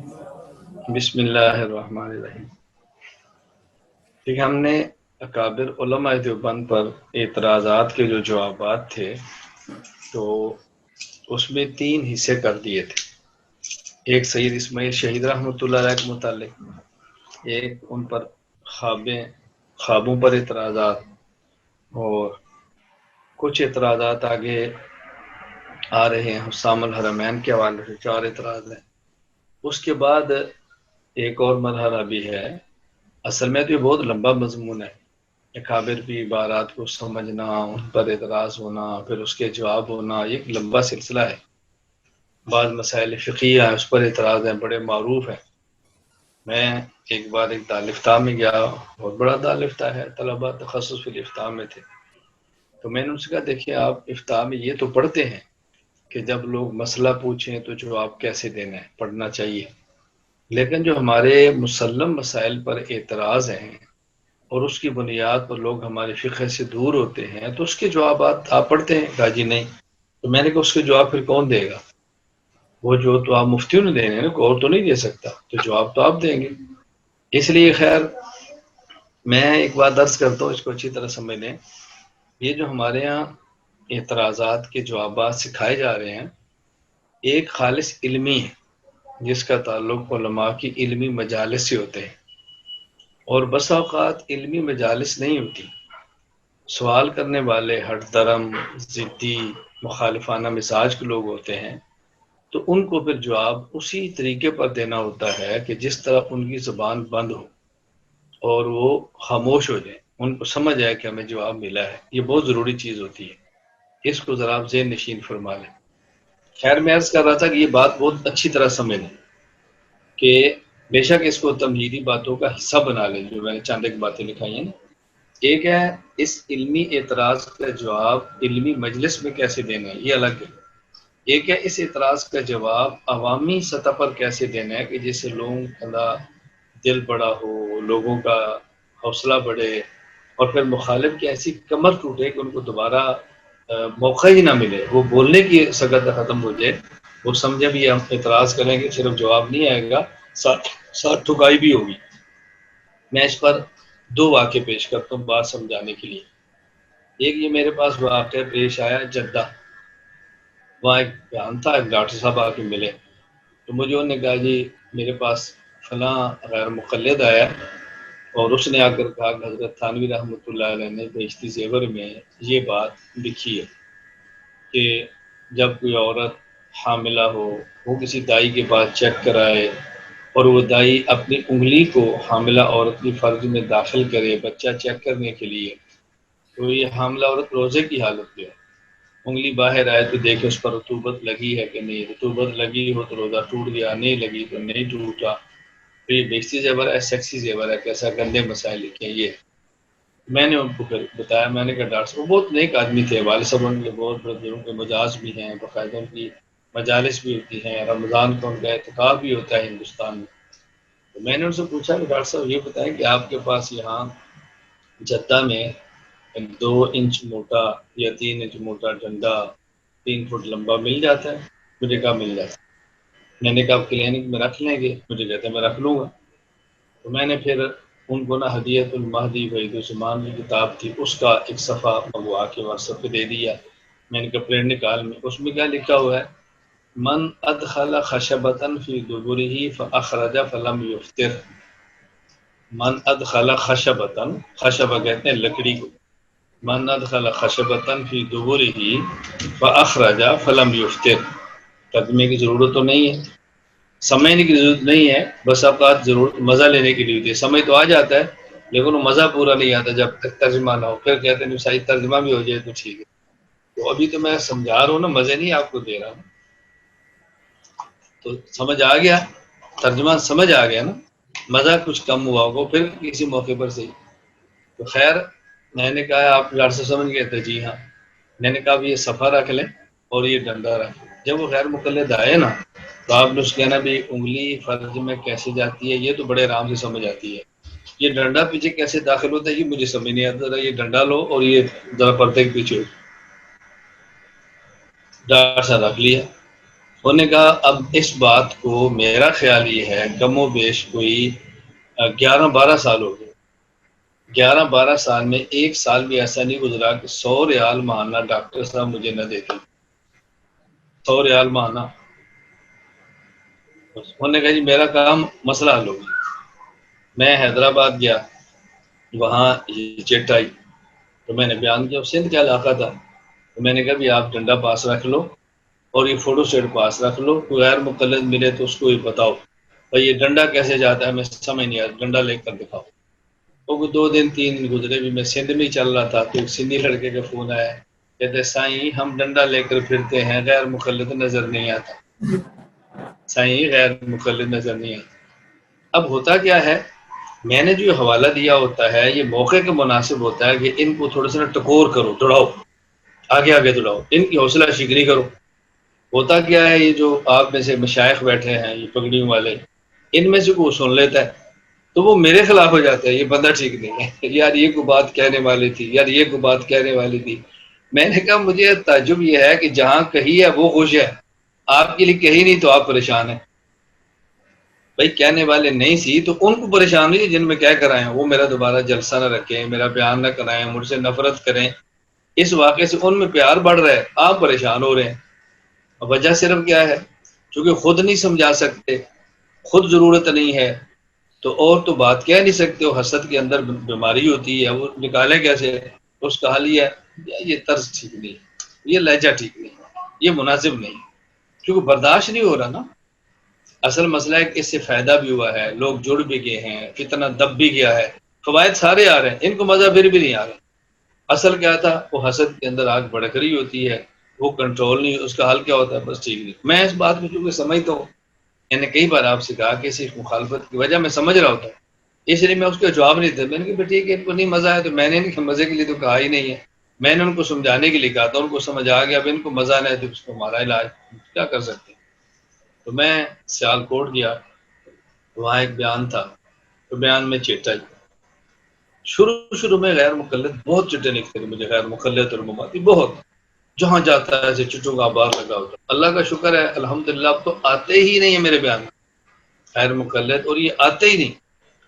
بسم اللہ الرحمن الرحیم۔ ٹھیک ہے، ہم نے اکابر علماء دیوبند پر اعتراضات کے جو جوابات تھے تو اس میں 3 حصے کر دیے تھے۔ ایک سید اسماعیل شہید رحمۃ اللہ علیہ کے متعلق، ایک ان پر خوابوں پر اعتراضات، اور کچھ اعتراضات آگے آ رہے ہیں حسام الحرمین کے حوالے سے 4 اعتراض ہیں۔ اس کے بعد ایک اور مرحلہ بھی ہے۔ اصل میں تو یہ بہت لمبا مضمون ہے، اکابر کی عبارات کو سمجھنا، ان پر اعتراض ہونا، پھر اس کے جواب ہونا، یہ ایک لمبا سلسلہ ہے۔ بعض مسائل فقہیہ ہیں، اس پر اعتراض ہیں، بڑے معروف ہیں۔ میں ایک بار ایک دارالفتاء میں گیا، بہت بڑا دارالفتاء ہے، طلبہ تخصص فی الافتاء میں تھے، تو میں نے ان سے کہا دیکھیے آپ افتاء میں یہ تو پڑھتے ہیں کہ جب لوگ مسئلہ پوچھیں تو جواب کیسے دینا ہے، پڑھنا چاہیے، لیکن جو ہمارے مسلم مسائل پر اعتراض ہیں اور اس کی بنیاد پر لوگ ہمارے فقہ سے دور ہوتے ہیں تو اس کے جوابات آپ پڑھتے ہیں؟ کہا جی نہیں۔ تو میں نے کہا اس کے جواب پھر کون دے گا؟ وہ جو تو آپ مفتیوں نے دینے ہیں نا، کوئی اور تو نہیں دے سکتا، تو جواب تو آپ دیں گے۔ اس لیے خیر میں ایک بات عرض کرتا ہوں، اس کو اچھی طرح سمجھ لیں۔ یہ جو ہمارے ہاں اعتراضات کے جوابات سکھائے جا رہے ہیں، ایک خالص علمی ہے جس کا تعلق علماء کی علمی مجالس سے ہوتے ہیں، اور بسا اوقات علمی مجالس نہیں ہوتی، سوال کرنے والے ہٹ درم، ضدی، مخالفانہ مزاج کے لوگ ہوتے ہیں، تو ان کو پھر جواب اسی طریقے پر دینا ہوتا ہے کہ جس طرح ان کی زبان بند ہو اور وہ خاموش ہو جائیں، ان کو سمجھ آئے کہ ہمیں جواب ملا ہے۔ یہ بہت ضروری چیز ہوتی ہے، اس کو ذرا آپ ذہن نشین فرما لیں۔ خیر میں عرض کر رہا تھا کہ یہ بات بہت اچھی طرح سمجھ لیں کہ بے شک اس کو تمہیدی باتوں کا حصہ بنا لیں، جو میں نے چند ایک باتیں لکھائی ہیں نا۔ ایک ہے اس علمی اعتراض کا جواب علمی مجلس میں کیسے دینا ہے، یہ الگ ہے۔ ایک ہے اس اعتراض کا جواب عوامی سطح پر کیسے دینا ہے کہ جس سے لوگوں کا دل بڑا ہو، لوگوں کا حوصلہ بڑھے، اور پھر مخالف کی ایسی کمر ٹوٹے کہ ان کو دوبارہ موقع ہی نہ ملے، وہ بولنے کی سگت ختم ہو جائے، وہ سمجھے بھی ہم اعتراض کریں گے صرف جواب نہیں آئے گا، ساتھ ٹھکائی بھی ہوگی۔ میں اس پر 2 واقعے پیش کرتا ہوں بات سمجھانے کے لیے۔ ایک یہ میرے پاس واقعہ پیش آیا جدہ، وہاں ایک بیان تھا، ایک ڈاکٹر صاحب آ کے ملے، تو مجھے انہوں نے کہا جی میرے پاس فلاں غیر مقلد آیا اور اس نے آ کر کہا کہ حضرت تھانوی رحمۃ اللہ علیہ نے بہشتی زیور میں یہ بات لکھی ہے کہ جب کوئی عورت حاملہ ہو، وہ کسی دائی کے پاس چیک کرائے اور وہ دائی اپنی انگلی کو حاملہ عورت کی فرج میں داخل کرے بچہ چیک کرنے کے لیے، تو یہ حاملہ عورت روزے کی حالت میں ہے، انگلی باہر آئے تو دیکھے اس پر رطوبت لگی ہے کہ نہیں، رطوبت لگی ہو تو روزہ ٹوٹ گیا، نہیں لگی تو نہیں ٹوٹا۔ تو یہ بیشتی زیور ہے، سیکسی زیور ہے، کیسا گندے مسائل لکھے ہیں یہ۔ میں نے ان کو پھر بتایا، میں نے کہا ڈاکٹر صاحب، وہ بہت نیک آدمی تھے، والد صاحب ان کے بہت بڑے ان کے مجاز بھی ہیں، باقاعدہ ان کی مجالس بھی ہوتی ہیں، رمضان کو ان کا اعتکاف بھی ہوتا ہے ہندوستان میں۔ تو میں نے ان سے پوچھا کہ ڈاکٹر صاحب یہ بتائیں کہ آپ کے پاس یہاں جدہ میں 2 انچ موٹا یا 3 انچ موٹا ڈنڈا 3 فٹ لمبا مل جاتا ہے؟ مجھے کہا مل جاتا ہے۔ میں نے کہا آپ کلینک میں رکھ لیں گے؟ مجھے کہتے ہیں میں رکھ لوں گا۔ تو میں نے پھر ان کو نا ہدیت المہدی وحید الزمان کی کتاب تھی، اس کا ایک صفحہ منگوا کے واٹس ایپ پہ دے دیا۔ میں نے کہا پرنٹ نکال میں، اس میں کیا لکھا ہوا ہے، من ادخل خشبۃ فی دبرہ فاخرج فلم یفطر۔ من ادخل خشبۃ، خشبہ کہتے ہیں لکڑی کو، من ادخل خشبۃ فی دبرہ فاخرج فلم یفطر۔ ترجمے کی ضرورت تو نہیں ہے، سمجھنے کی ضرورت نہیں ہے، بس اوقات ضرورت مزہ لینے کی ضرورت ہے، سمجھ تو آ جاتا ہے لیکن وہ مزہ پورا نہیں آتا جب تک ترجمہ نہ ہو۔ پھر کہتے ہیں صحیح ترجمہ بھی ہو جائے تو ٹھیک ہے۔ تو ابھی تو میں سمجھا رہا ہوں نا، مزے نہیں آپ کو دے رہا ہوں۔ تو سمجھ آ گیا، ترجمہ سمجھ آ گیا نا، مزہ کچھ کم ہوا ہوگا پھر کسی موقع پر صحیح۔ تو خیر میں نے کہا آپ ڈاکٹر سے سمجھ گئے تھے؟ جی ہاں۔ میں نے کہا اب یہ صفحہ رکھ لیں اور یہ ڈنڈا رکھ لیں۔ جب وہ غیر مقلد آئے نا تو آپ نے اس کہنا بھی انگلی فرج میں کیسے جاتی ہے، یہ تو بڑے آرام سے سمجھ آتی ہے، یہ ڈنڈا پیچھے کیسے داخل ہوتا ہے یہ مجھے سمجھ نہیں آتا، یہ ڈنڈا لو اور یہ ذرا پردے کے پیچھے ہو۔ ڈاکٹر صاحب رکھ لیا۔ انہوں نے کہا اب اس بات کو میرا خیال یہ ہے کم و بیش کوئی 11-12 سال ہو گئے، 11-12 سال میں ایک سال بھی ایسا نہیں گزرا کہ 100 ریال ماہانہ ڈاکٹر صاحب مجھے نہ دیتے، 100 ریال ماہانہ۔ انہوں نے کہا جی میرا کام مسئلہ حل ہو گیا۔ میں حیدرآباد گیا، وہاں یہ چٹ آئی تو میں نے بیان کیا، سندھ کا علاقہ تھا، تو میں نے کہا بھی آپ ڈنڈا پاس رکھ لو اور یہ فوٹو سیٹ پاس رکھ لو، کوئی غیر مقلد ملے تو اس کو یہ بتاؤ بھائی یہ ڈنڈا کیسے جاتا ہے، میں سمجھ نہیں آتا، ڈنڈا لے کر دکھاؤ۔ تو کوئی 2 دن 3 دن گزرے بھی، میں سندھ میں ہی چل رہا تھا تو ایک سندھی لڑکے کا فون آیا، کہتے سائیں ہم ڈنڈا لے کر پھرتے ہیں، غیر مقلد نظر نہیں آتا، سائیں غیر مقلد نظر نہیں آتا۔ اب ہوتا کیا ہے، میں نے جو حوالہ دیا ہوتا ہے یہ موقع کے مناسب ہوتا ہے کہ ان کو تھوڑا سا ٹکور کرو، دوڑاؤ، آگے آگے دوڑاؤ، ان کی حوصلہ شکنی کرو۔ ہوتا کیا ہے، یہ جو آپ میں سے مشائخ بیٹھے ہیں یہ پگڑیوں والے، ان میں سے کوئی سن لیتا ہے تو وہ میرے خلاف ہو جاتا ہے، یہ بندہ ٹھیک نہیں ہے، یار یہ کوئی بات کہنے والی تھی، یار یہ کوئی بات کہنے والی تھی۔ میں نے کہا مجھے تعجب یہ ہے کہ جہاں کہی ہے وہ خوش ہے، آپ کے لیے کہی نہیں تو آپ پریشان ہیں۔ بھائی کہنے والے نہیں سی تو ان کو پریشان نہیں جن میں کہہ کر آئے ہیں، وہ میرا دوبارہ جلسہ نہ رکھیں، میرا بیان نہ کرائیں، مجھ سے نفرت کریں، اس واقعے سے ان میں پیار بڑھ رہا ہے، آپ پریشان ہو رہے ہیں۔ وجہ صرف کیا ہے، چونکہ خود نہیں سمجھا سکتے، خود ضرورت نہیں ہے تو اور تو بات کہہ نہیں سکتے، وہ حسد کے اندر بیماری ہوتی ہے، وہ نکالیں کیسے؟ اس کا حل یہ ہے یہ طرز ٹھیک نہیں، یہ لہجہ ٹھیک نہیں، یہ مناسب نہیں، کیونکہ برداشت نہیں ہو رہا نا۔ اصل مسئلہ ہے کہ اس سے فائدہ بھی ہوا ہے، لوگ جڑ بھی گئے ہیں، فتنہ دب بھی گیا ہے، فوائد سارے آ رہے ہیں، ان کو مزہ پھر بھی نہیں آ رہا۔ اصل کیا تھا، وہ حسد کے اندر آگ بڑک رہی ہوتی ہے، وہ کنٹرول نہیں، اس کا حل کیا ہوتا ہے، بس ٹھیک نہیں۔ میں اس بات کو چونکہ سمجھتا ہوں، میں نے کئی بار آپ سے کہا کہ صرف مخالفت کی وجہ میں سمجھ رہا ہوتا ہوں، اس لیے میں اس کا جواب نہیں دیتا۔ میں نے کہا ٹھیک ہے، ان کو نہیں مزہ ہے تو میں نے نہیں، مزے کے لیے تو کہا ہی نہیں ہے، میں نے ان کو سمجھانے کے لیے کہا تھا، ان کو سمجھ آ گیا، اب ان کو مزہ نہ ہے تو اس کو ہمارا علاج کیا کر سکتے ہیں۔ تو میں سیال کوٹ گیا، وہاں ایک بیان تھا، تو بیان میں چیٹا شروع میں غیر مقلد بہت چٹے لکھتے تھے مجھے، غیر مقلد اور مماتی بہت، جہاں جاتا ہے ایسے چٹوں کا بار لگا ہوتا۔ اللہ کا شکر ہے الحمدللہ اب تو آتے ہی نہیں ہے میرے بیان میں غیر مقلد، اور یہ آتے ہی نہیں،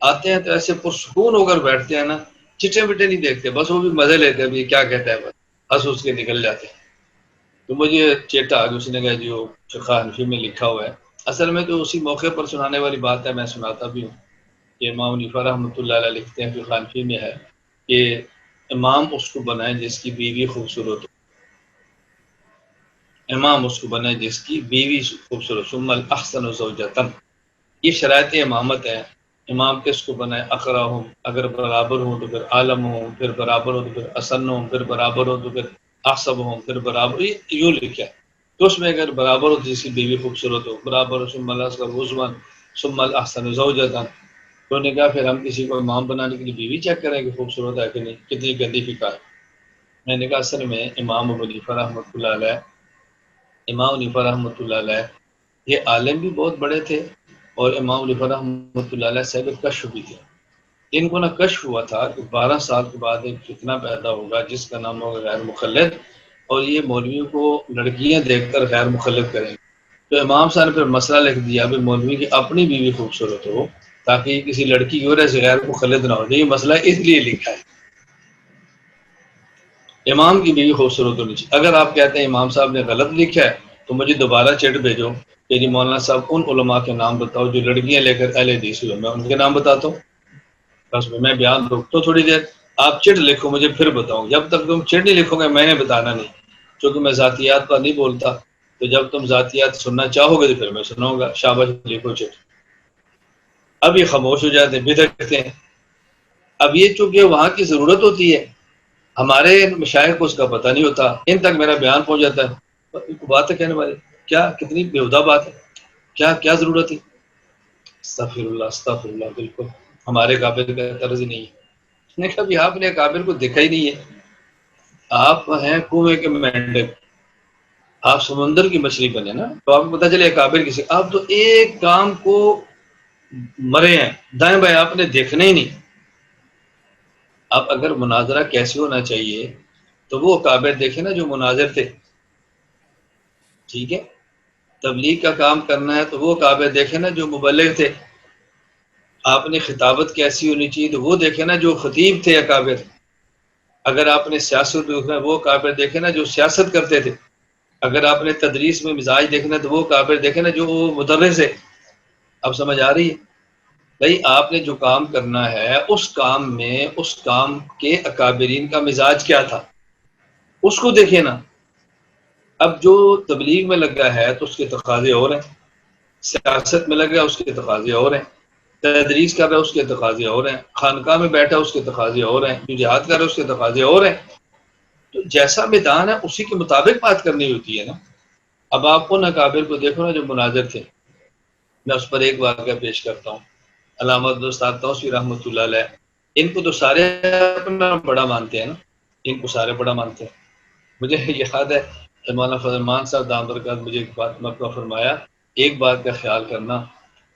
آتے ہیں تو ایسے پرسکون ہو کر بیٹھتے ہیں نا، چٹے بٹے نہیں دیکھتے، بس وہ بھی مزے لیتے ہیں، یہ کیا کہتا ہے، بس ہنس اس کے نکل جاتے ہیں۔ تو مجھے چیٹا آگے، اس نے کہا جی وہ فقہ حنفی میں لکھا ہوا ہے، اصل میں تو اسی موقع پر سنانے والی بات ہے، میں سناتا بھی ہوں کہ امام حنیفہ رحمۃ اللہ علیہ لکھتے ہیں فقہ حنفی میں ہے کہ امام اس کو بنائے جس کی بیوی خوبصورت ہو، امام اس کو بنائے جس کی بیوی خوبصورت، ثم الاحسن زوجتن، یہ شرائط امامت ہے۔ امام کس کو بنائے، اقرا ہوں اگر برابر ہوں تو پھر عالم ہوں، پھر برابر ہو تو پھر اسن ہوں، پھر برابر ہو تو پھر احسب ہوں، پھر برابر، یہ یوں لکھا ہے۔ تو اس میں اگر برابر ہو تو جس کی بیوی خوبصورت ہو، برابر ہو ثم الاصغر عضوا ثم الاحسن زوجتن۔ تو نے کہا پھر ہم کسی کو امام بنانے کے لیے بیوی چیک کریں کہ خوبصورت ہے کہ نہیں، کتنی گندی فکا ہے۔ میں نے کہا اصل میں امام ابو حنیفہ رحمۃ اللہ علیہ، امام حنیفہ رحمۃ اللہ علیہ یہ عالم بھی بہت بڑے تھے، اور امام حنیفہ رحمۃ اللہ علیہ صاحب کشف بھی تھے۔ ان کو نہ کشف ہوا تھا کہ 12 سال کے بعد ایک فتنہ پیدا ہوگا جس کا نام ہوگا غیر مخلد، اور یہ مولویوں کو لڑکیاں دیکھ کر غیر مخلد کریں گے۔ تو امام صاحب نے پھر مسئلہ لکھ دیا بھی مولوی کی اپنی بیوی خوبصورت ہو تاکہ یہ کسی لڑکی کی وجہ سے غیر مخلد نہ ہو، یہ مسئلہ اس لیے لکھا ہے، امام کی بیوی خوبصورت ہونی چاہیے۔ اگر آپ کہتے ہیں امام صاحب نے غلط لکھا ہے تو مجھے دوبارہ چیٹ بھیجو کہ جی مولانا صاحب ان علماء کے نام بتاؤ جو لڑکیاں لے کر اہل حدیث ہوئے، میں ان کے نام بتاتا ہوں، بس میں بیان روکتا ہوں تھوڑی دیر، آپ چٹ لکھو مجھے پھر بتاؤں، جب تک تم چٹ نہیں لکھو گے میں نے بتانا نہیں، چونکہ میں ذاتیات پر نہیں بولتا، تو جب تم ذاتیات سننا چاہو گے تو پھر میں سناؤں گا، شاباش لکھو چٹ۔ اب یہ خاموش ہو جاتے ہیں، بدعتیں ہیں۔ اب یہ چونکہ وہاں کی ضرورت ہوتی ہے، ہمارے مشائخ کو اس کا پتہ نہیں ہوتا، ان تک میرا بیان پہنچ جاتا ہے، بات ہے کہنے والے کیا کتنی بےہودہ بات ہے، کیا کیا ضرورت ہے، استغفر اللہ استغفر اللہ، بالکل ہمارے قابل کا طرز ہی نہیں ہے۔ نے کبھی آپ نے قابل کو دیکھا ہی نہیں ہے، آپ ہیں کنویں کے مینڈک، آپ سمندر کی مچھلی بنے نا، تو آپ کو پتہ چلے قابل کسی، آپ تو ایک کام کو مرے ہیں، دائیں بائیں آپ نے دیکھنا ہی نہیں۔ اب اگر مناظرہ کیسے ہونا چاہیے تو وہ کابر دیکھے نا جو مناظر تھے، ٹھیک ہے، تبلیغ کا کام کرنا ہے تو وہ اکابر دیکھیں نا جو مبلغ تھے. آپ نے خطابت کیسی ہونی چاہیے تو وہ دیکھیں نا جو خطیب تھے اکابر. اگر آپ نے سیاست دیکھنا وہ اکابر دیکھیں نا جو سیاست کرتے تھے. اگر آپ نے تدریس میں مزاج دیکھنا تو وہ اکابر دیکھیں نا جو مدرس ہے. اب سمجھ آ رہی ہے بھائی؟ آپ نے جو کام کرنا ہے اس کام میں اس کام کے اکابرین کا مزاج کیا تھا اس کو دیکھیں نا. اب جو تبلیغ میں لگا ہے تو اس کے تقاضے اور ہیں، سیاست میں لگا اس کے تقاضے اور ہیں، تدریس کر رہا ہے اس کے تقاضے اور ہیں، خانقاہ میں بیٹھا اس کے تقاضے اور ہیں، جو جہاد کر رہا ہے اس کے تقاضے اور ہیں. تو جیسا میدان ہے اسی کے مطابق بات کرنی ہوتی ہے نا. اب آپ ان اکابر کو دیکھو نا جو مناظر تھے. میں اس پر ایک واقعہ پیش کرتا ہوں. علامہ استاد توسیع رحمۃ اللہ علیہ، ان کو تو سارے اپنا بڑا مانتے ہیں نا، ان کو سارے بڑا مانتے ہیں. مجھے یاد ہے مولانا فضل الرحمان صاحب دام برکات مجھے ایک بات مطلب فرمایا، ایک بات کا خیال کرنا،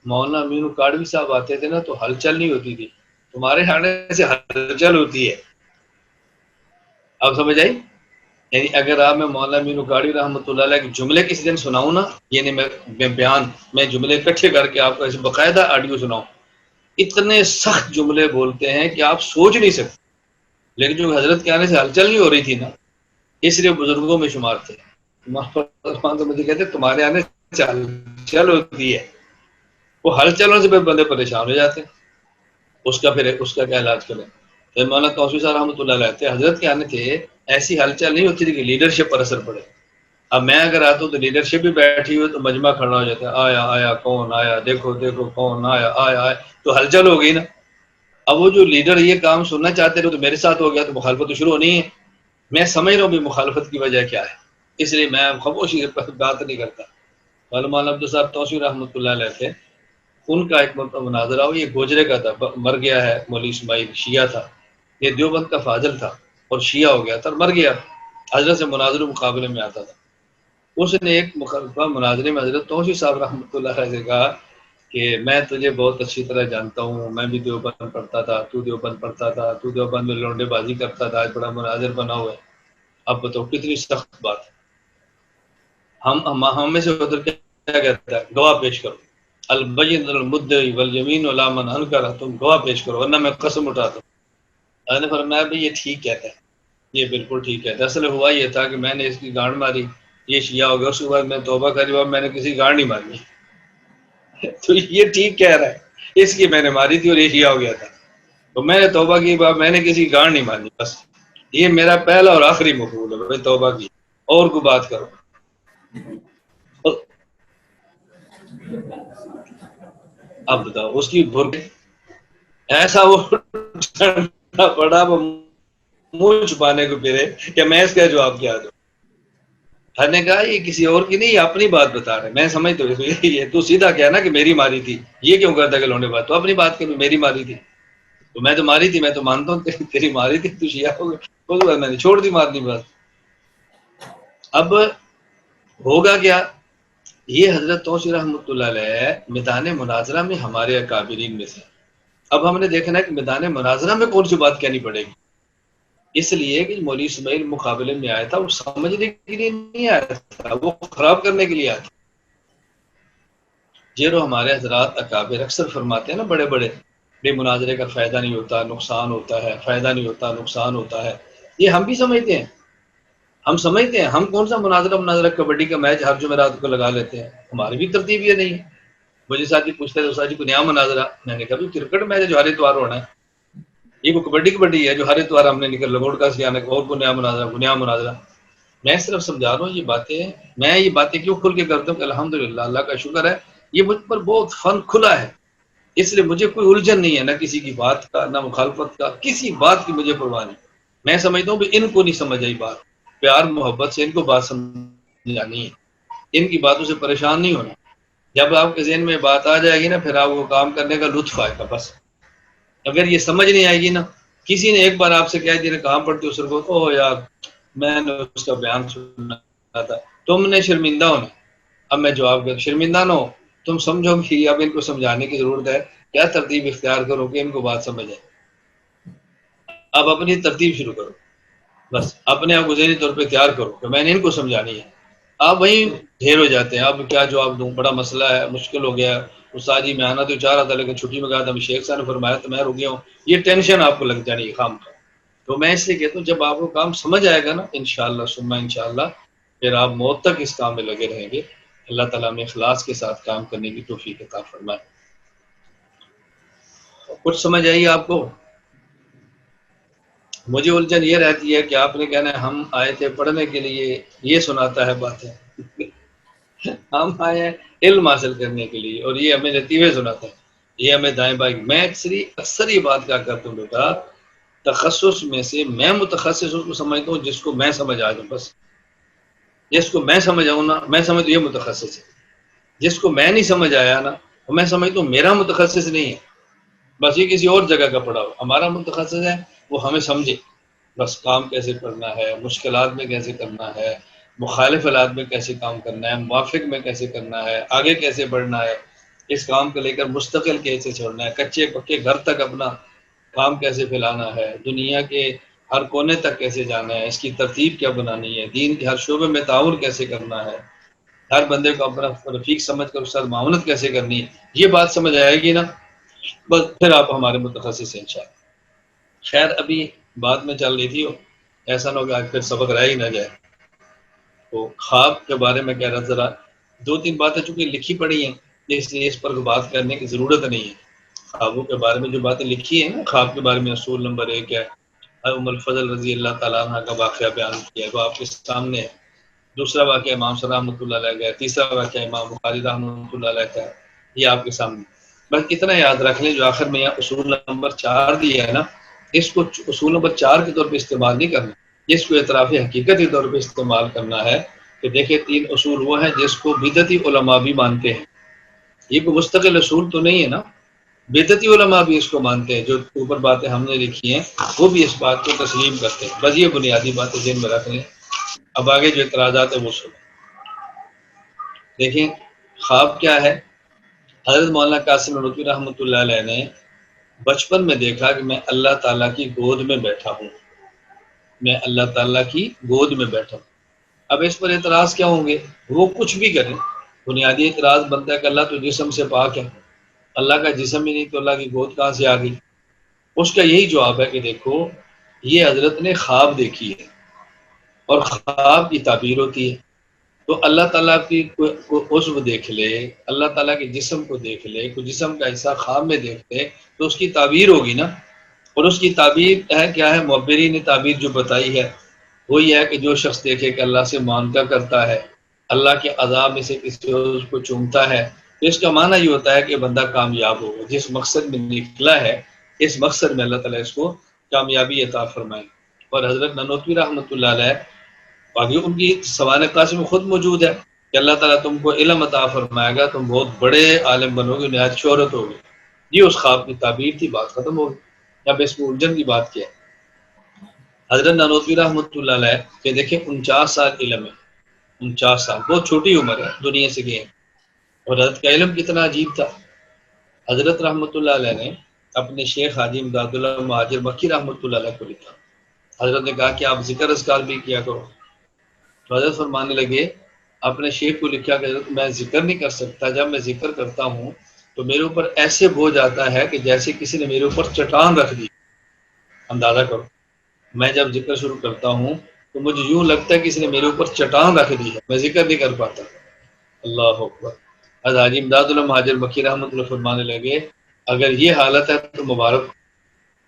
مولانا امین کاڑوی صاحب آتے تھے نا تو ہلچل نہیں ہوتی تھی، تمہارے آنے سے ہلچل ہوتی ہے. اب سمجھ آئی؟ یعنی اگر آپ میں مولانا امین کاڑوی رحمۃ اللہ علیہ کے جملے کسی دن سناؤں نا، یعنی میں جملے اکٹھے کر کے آپ کو ایسے باقاعدہ آڈیو سناؤں، اتنے سخت جملے بولتے ہیں کہ آپ سوچ نہیں سکتے. لیکن جو حضرت کے آنے سے ہلچل نہیں ہو رہی تھی نا، اس لیے بزرگوں میں شمار تھے. تو مجھے کہتے تمہارے آنے سے ہلچل ہوتی ہے. وہ ہلچلوں سے پھر بندے پریشان ہو جاتے ہیں. اس کا کیا علاج کریں؟ مولانا توسیع صاحب رحمۃ اللہ علیہ تھے، حضرت کے آنے تھے ایسی ہلچل نہیں ہوتی تھی کہ لیڈرشپ پر اثر پڑے. اب میں اگر آتا ہوں تو لیڈرشپ بھی بیٹھی ہوئی تو مجمع کھڑا ہو جاتا ہے، آیا آیا کون آیا، دیکھو دیکھو کون آیا، آیا آیا، تو ہلچل ہو گئی نا. اب وہ جو لیڈر یہ کام سننا چاہتے تھے تو میرے ساتھ ہو گیا تو مخالفت تو شروع ہونی ہے. میں سمجھ رہا ہوں بھی مخالفت کی وجہ کیا ہے، اس لیے میں خاموشی سے بات نہیں کرتا. مولانا عبد صاحب توسیع رحمۃ اللہ علیہ تھے، ان کا ایک مناظرہ ہو، یہ گوجرے کا تھا، مر گیا ہے. مولوی اسماعیل شیعہ تھا، یہ دیوبند کا فاضل تھا اور شیعہ ہو گیا تھا اور مر گیا. حضرت سے مناظر مقابلے میں آتا تھا. اس نے ایک مخالفہ مناظرے میں حضرت توسیع صاحب رحمۃ اللہ علیہ سے کہا کہ میں تجھے بہت اچھی طرح جانتا ہوں، میں بھی دیوبند پڑھتا تھا، تو دیوبند پڑھتا تھا، تو دیوبند میں لونڈے بازی کرتا تھا، آج بڑا مناظر بنا ہوا ہے. اب بتاؤ کتنی سخت بات ہے. ہم میں سے ادھر کیا کہتا ہے؟ گواہ پیش کرو. البین المدعی والیمین علی من انکر، تم گواہ پیش کرو ورنہ میں قسم اٹھاتا ہوں. میں نے فرمایا بھائی یہ ٹھیک کہتا ہے، یہ بالکل ٹھیک کہتا ہے. اصل ہوا یہ تھا کہ میں نے اس کی گانڈ ماری، یہ شیعہ ہو گیا، اس کے بعد میں توبہ کری اور میں نے کسی گانڈ نہیں ماری. تو یہ ٹھیک کہہ رہا ہے، اس کی میں نے ماری تھی اور یہ شیعہ ہو گیا تھا، تو میں نے توبہ کی، بات میں نے کسی گانڈ نہیں ماری. بس یہ میرا پہلا اور آخری مقبول ہے بھائی، توبہ کی اور کو بات کرو. اب بتاؤ اس کی ایسا وہ پڑا، وہ منہ چھپانے کو پھرے کہ میں اس کا جواب کیا دوں. ہر نے کہا یہ کسی اور کی نہیں، یہ اپنی بات بتا رہے. میں سمجھتا ہوں یہ تو سیدھا کیا نا کہ میری ماری تھی، یہ کیوں کرتا کہ لونے بات، تو اپنی بات کہ میری ماری تھی، تو میں تو ماری تھی، میں تو مانتا ہوں تیری ماری تھی، تو شیعہ ہو گیا، میں نے چھوڑ دی مارنی بات. اب ہوگا کیا؟ یہ حضرت توسیع رحمۃ اللہ علیہ میدان مناظرہ میں ہمارے اکابرین میں سے. اب ہم نے دیکھنا ہے کہ میدان مناظرہ میں کون سی بات کہنی پڑے گی. اس لیے کہ مولوی اسماعیل مقابلے میں آیا تھا وہ سمجھنے کے لیے نہیں آیا تھا، وہ خراب کرنے کے لیے آیا تھا. جو ہمارے حضرات اکابر اکثر فرماتے ہیں نا، بڑے بڑے بے مناظرے کا فائدہ نہیں ہوتا، نقصان ہوتا ہے، فائدہ نہیں ہوتا، نقصان ہوتا ہے. یہ ہم بھی سمجھتے ہیں، ہم سمجھتے ہیں. ہم کون سا مناظرہ کبڈی کا میچ ہر جمعرات کو لگا لیتے ہیں، ہماری بھی ترتیب یہ نہیں ہے. مجھے ساتھی پوچھتے تھے استاد جی کو نیا مناظرہ، میں نے کہا بھی کرکٹ میچ ہے جو ہر اتوار ہونا ہے، یہ کو کبڈی ہے جو ہر اتوار ہم نے نکل لگوڑ کا سیانے اور کو نیا مناظرہ. میں صرف سمجھا رہا ہوں یہ باتیں، میں یہ باتیں کیوں کھل کے کرتا ہوں کہ الحمدللہ اللہ کا شکر ہے یہ مجھ پر بہت فن کھلا ہے، اس لیے مجھے کوئی الجھن نہیں ہے، نہ کسی کی بات کا، نہ مخالفت کا، کسی بات کی مجھے پرواہ نہیں. میں سمجھتا ہوں کہ ان کو نہیں سمجھ آئی بات، پیار محبت سے ان کو بات سمجھانی ہے، ان کی باتوں سے پریشان نہیں ہونا. جب آپ کے ذہن میں بات آ جائے گی نا، پھر آپ کو کام کرنے کا لطف آئے گا. بس اگر یہ سمجھ نہیں آئے گی نا، کسی نے ایک بار آپ سے کہہ دیا کہاں پڑھتے ہو سر کو، اوہ یار میں نے اس کا بیان سنا تھا، تم نے شرمندہ ہونا. اب میں جواب کر شرمندہ نہ ہو، تم سمجھو کہ اب ان کو سمجھانے کی ضرورت ہے، کیا ترتیب اختیار کرو کہ ان کو بات سمجھ آئے. اب اپنی ترتیب شروع کرو، بس اپنے آپ کو ذہنی طور پہ تیار کرو کہ میں نے ان کو سمجھانی ہے. آپ وہیں ڈھیر ہو جاتے ہیں، اب کیا جواب دوں، بڑا مسئلہ ہے، مشکل ہو گیا، استاد جی میں آنا تو چاہ رہا تھا لیکن چھٹی میں گیا تھا، شیخ صاحب نے فرمایا تو میں رک گیا ہوں، یہ ٹینشن آپ کو لگ جانی ہے خام کا۔ تو میں اس لیے کہتا ہوں جب آپ کو کام سمجھ آئے گا نا انشاءاللہ ثم انشاءاللہ، پھر آپ موت تک اس کام میں لگے رہیں گے۔ اللہ تعالیٰ میں اخلاص کے ساتھ کام کرنے کی توفیق عطا فرمائے۔ کچھ سمجھ آئی آپ کو؟ مجھے الجھن یہ رہتی ہے کہ آپ نے کہنا ہے ہم آئے تھے پڑھنے کے لیے، یہ سناتا ہے باتیں ہم آئے ہیں علم حاصل کرنے کے لیے، اور یہ ہمیں لطیفے سناتا ہے، یہ ہمیں دائیں بائیں۔ میں اکثر یہ بات کیا کرتا ہوں بیٹا، تخصص میں سے میں متخصص اس کو سمجھتا ہوں جس کو میں سمجھ آ جاؤں، بس جس کو میں سمجھ آؤں نا، میں سمجھتا ہوں یہ متخصص ہے۔ جس کو میں نہیں سمجھ آیا نا، میں سمجھتا ہوں میرا متخصص نہیں ہے، بس یہ کسی اور جگہ کا پڑھا ہو۔ ہمارا متخصص ہے وہ ہمیں سمجھے، بس کام کیسے کرنا ہے، مشکلات میں کیسے کرنا ہے، مخالف حالات میں کیسے کام کرنا ہے، موافق میں کیسے کرنا ہے، آگے کیسے بڑھنا ہے، اس کام کو لے کر مستقل کیسے چھوڑنا ہے، کچے پکے گھر تک اپنا کام کیسے پھیلانا ہے، دنیا کے ہر کونے تک کیسے جانا ہے، اس کی ترتیب کیا بنانی ہے، دین کے ہر شعبے میں تعاون کیسے کرنا ہے، ہر بندے کو اپنا رفیق سمجھ کر اس کے ساتھ معاونت کیسے کرنی ہے، یہ بات سمجھ آئے گی نا، بس پھر آپ ہمارے متخصص ہیں انشاءاللہ۔ خیر ابھی بات میں چل رہی تھی، ایسا نہ ہو کہ آج پھر سبق رہ ہی نہ جائے۔ تو خواب کے بارے میں کہہ رہا، ذرا دو تین باتیں چونکہ لکھی پڑی ہیں اس لیے اس پر بات کرنے کی ضرورت نہیں ہے۔ خوابوں کے بارے میں جو باتیں لکھی ہیں نا، خواب کے بارے میں اصول نمبر 1 ہے، ام الفضل رضی اللہ تعالیٰ عنہ کا واقعہ بیان کیا ہے، وہ آپ کے سامنے ہے۔ دوسرا واقعہ امام صلی رحمۃ اللہ علیہ کا، تیسرا واقعہ امام بخاری رحمۃ اللہ علیہ کا، یہ آپ کے سامنے۔ بس اتنا یاد رکھ لیں جو آخر میں یہاں اصول نمبر 4 دیا ہے نا، اس کو اصول نمبر 4 کے طور پہ استعمال نہیں کرنا، اس کو اعتراف حقیقت کے طور پہ استعمال کرنا ہے کہ دیکھیں 3 اصول وہ ہیں جس کو بدعتی علماء بھی مانتے ہیں، یہ کوئی مستقل اصول تو نہیں ہے نا، بدعتی علماء بھی اس کو مانتے ہیں، جو اوپر باتیں ہم نے لکھی ہیں وہ بھی اس بات کو تسلیم کرتے ہیں۔ بس یہ بنیادی باتیں ذہن میں رکھ لیں، اب آگے جو اعتراضات ہیں وہ سنیں۔ دیکھیں خواب کیا ہے، حضرت مولانا قاسم نانوتوی رحمۃ اللہ علیہ نے بچپن میں دیکھا کہ میں اللہ تعالیٰ کی گود میں بیٹھا ہوں، میں اللہ تعالیٰ کی گود میں بیٹھا ہوں۔ اب اس پر اعتراض کیا ہوں گے، وہ کچھ بھی کریں، بنیادی اعتراض بنتا ہے کہ اللہ تو جسم سے پاک ہے، اللہ کا جسم ہی نہیں تو اللہ کی گود کہاں سے آ گئی؟ اس کا یہی جواب ہے کہ دیکھو یہ حضرت نے خواب دیکھی ہے، اور خواب کی تعبیر ہوتی ہے، تو اللہ تعالیٰ کی کوئی عضو دیکھ لے، اللہ تعالیٰ کے جسم کو دیکھ لے، کوئی جسم کا حصہ خواب میں دیکھ لے تو اس کی تعبیر ہوگی نا، اور اس کی تعبیر ہے کیا ہے، معبرین نے تعبیر جو بتائی ہے وہ یہ ہے کہ جو شخص دیکھے کہ اللہ سے معانقہ کرتا ہے، اللہ کے عذاب میں سے کسی عضو کو چومتا ہے، تو اس کا معنی یہ ہوتا ہے کہ بندہ کامیاب ہوگا، جس مقصد میں نکلا ہے اس مقصد میں اللہ تعالیٰ اس کو کامیابی عطا فرمائے۔ اور حضرت نانوتوی رحمۃ اللہ علیہ باقی ان کی سوانح قاسم میں خود موجود ہے کہ اللہ تعالیٰ تم کو علم عطا فرمائے گا، تم بہت بڑے عالم بنو گے، نہایت شہرت ہوگی، یہ اس خواب کی تعبیر تھی، بات ختم ہوگی۔ اب اس میں الجھن کی بات کیا ہے، حضرت نانوتوی رحمۃ اللہ علیہ کہ دیکھیں 49 سال علم ہے، 49 سال بہت چھوٹی عمر ہے، دنیا سے گئے، اور حضرت کا علم کتنا عجیب تھا۔ حضرت رحمۃ اللہ علیہ نے اپنے شیخ حاجی امداد اللہ مہاجر مکی رحمۃ اللہ علیہ کو لکھا، حضرت نے کہا کہ آپ ذکر اذکار بھی کیا کرو، تو حضرت فرمانے لگے اپنے شیخ کو لکھا کہ حضرت میں ذکر نہیں کر سکتا، جب میں ذکر کرتا ہوں تو میرے اوپر ایسے بوجھ آتا ہے کہ جیسے کسی نے میرے اوپر چٹان رکھ دی، اندازہ کرو، میں جب ذکر شروع کرتا ہوں تو مجھے یوں لگتا ہے کہ کسی نے میرے اوپر چٹان رکھ دی ہے، میں ذکر نہیں کر پاتا۔ اللہ اکبر۔ حضرت حاجی امداد اللہ مہاجر مکی رحمۃ اللہ فرمانے لگے اگر یہ حالت ہے تو مبارک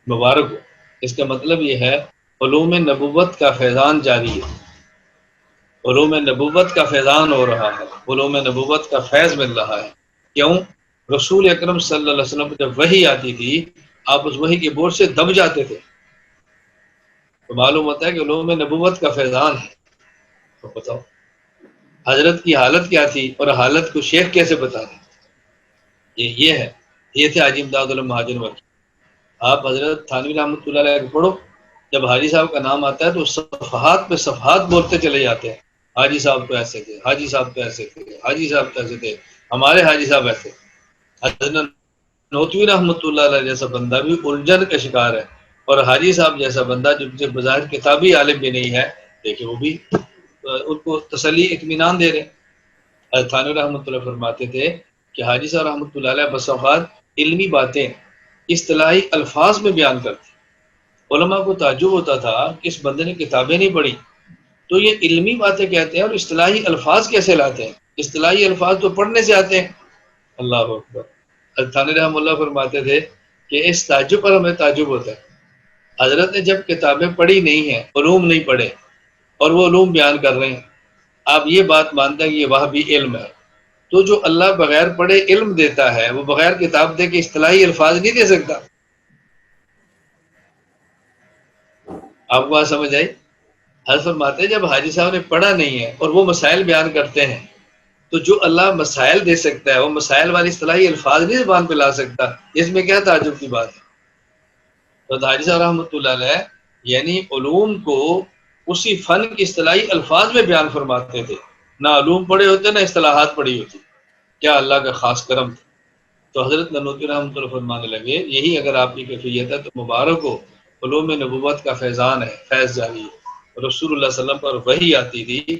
مبارک ہو، اس کا مطلب یہ ہے علوم نبوت کا فیضان جاری ہے، علوم نبوت کا فیضان ہو رہا ہے، علوم نبوت کا فیض مل رہا ہے۔ کیوں؟ رسول اکرم صلی اللہ علیہ وسلم جب وحی آتی تھی آپ اس وحی کے بوجھ سے دب جاتے تھے، تو معلوم ہوتا ہے کہ علوم نبوت کا فیضان ہے۔ تو بتاؤ حضرت کی حالت کیا تھی، اور حالت کو شیخ کیسے بتا دیں؟ یہ ہے، یہ تھے حاجی امداد اللہ مہاجر مکی۔ آپ حضرت تھانوی رحمۃ اللہ علیہ کو پڑھو، جب حاجی صاحب کا نام آتا ہے تو صفحات پہ صفحات بولتے چلے جاتے ہیں، حاجی صاحب تو ایسے تھے، حاجی صاحب تو ایسے تھے، حاجی صاحب تو ایسے تھے، ہمارے حاجی صاحب ایسے۔ حضرت نوتوی رحمۃ اللہ علیہ جیسا بندہ بھی الجھن کا شکار ہے، اور حاجی صاحب جیسا بندہ جو بظاہر کتابی عالم بھی نہیں ہے، دیکھیں وہ بھی ان کو تسلی اطمینان دے رہے ہیں۔ حضرت تھانوی رحمۃ اللہ فرماتے تھے کہ حاجی صاحب رحمۃ اللہ علیہ بس اوقات علمی باتیں اصطلاحی الفاظ میں بیان کرتے، علماء کو تعجب ہوتا تھا کہ اس بندے نے کتابیں نہیں پڑھی تو یہ علمی باتیں کہتے ہیں اور اصطلاحی الفاظ کیسے لاتے ہیں؟ اصطلاحی الفاظ تو پڑھنے سے آتے ہیں۔ اللہ اکبر۔ حضرت تھانوی رحمۃ اللہ فرماتے تھے کہ اس تعجب پر ہمیں تعجب ہوتا ہے، حضرت نے جب کتابیں پڑھی نہیں ہیں، علوم نہیں پڑھے اور وہ علوم بیان کر رہے ہیں، آپ یہ بات مانتے ہیں کہ یہ وہابی علم ہے، تو جو اللہ بغیر پڑھے علم دیتا ہے وہ بغیر کتاب دے کے اصطلاحی الفاظ نہیں دے سکتا؟ آپ کو بات سمجھ آئی؟ حضرت فرماتے ہیں جب حاجی صاحب نے پڑھا نہیں ہے اور وہ مسائل بیان کرتے ہیں تو جو اللہ مسائل دے سکتا ہے وہ مسائل والی اصطلاحی الفاظ نہیں زبان پہ لا سکتا، اس میں کیا تعجب کی بات ہے؟ تو حاجی صاحب رحمۃ اللہ علیہ یعنی علوم کو اسی فن کی اصطلاحی الفاظ میں بیان فرماتے تھے، نہ علوم پڑھے ہوتے نہ اصطلاحات پڑھی ہوتی۔ کیا اللہ کا خاص کرم تھا۔ تو حضرت ننوتوی رحمۃ اللہ فرمانے لگے یہی اگر آپ کی کیفیت ہے تو مبارک ہو، علوم نبوت کا فیضان ہے، فیض جاری ہے۔ رسول اللہ صلی اللہ علیہ وسلم پر وحی آتی تھی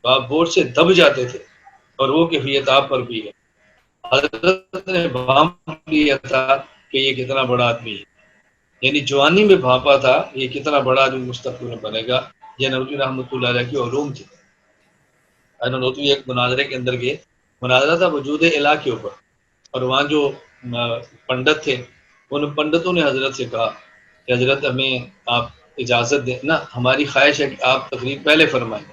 تو آپ بورڈ سے دب جاتے تھے، اور وہ کیفیت آپ پر بھی ہے۔ حضرت نے بھام لیا تھا کہ یہ کتنا بڑا آدمی ہے، یعنی جوانی میں بھانپا تھا یہ کتنا بڑا آدمی مستقبل میں بنے گا۔ یہ ننوتوی رحمۃ اللہ علیہ کی علوم تھی۔ ننوتوی ایک مناظرے کے اندر گئے، مناظرہ تھا وجود الہ کے اوپر، اور وہاں جو پنڈت تھے ان پنڈتوں نے حضرت سے کہا کہ حضرت ہمیں آپ اجازت دیں نا، ہماری خواہش ہے کہ آپ تقریر پہلے فرمائیں۔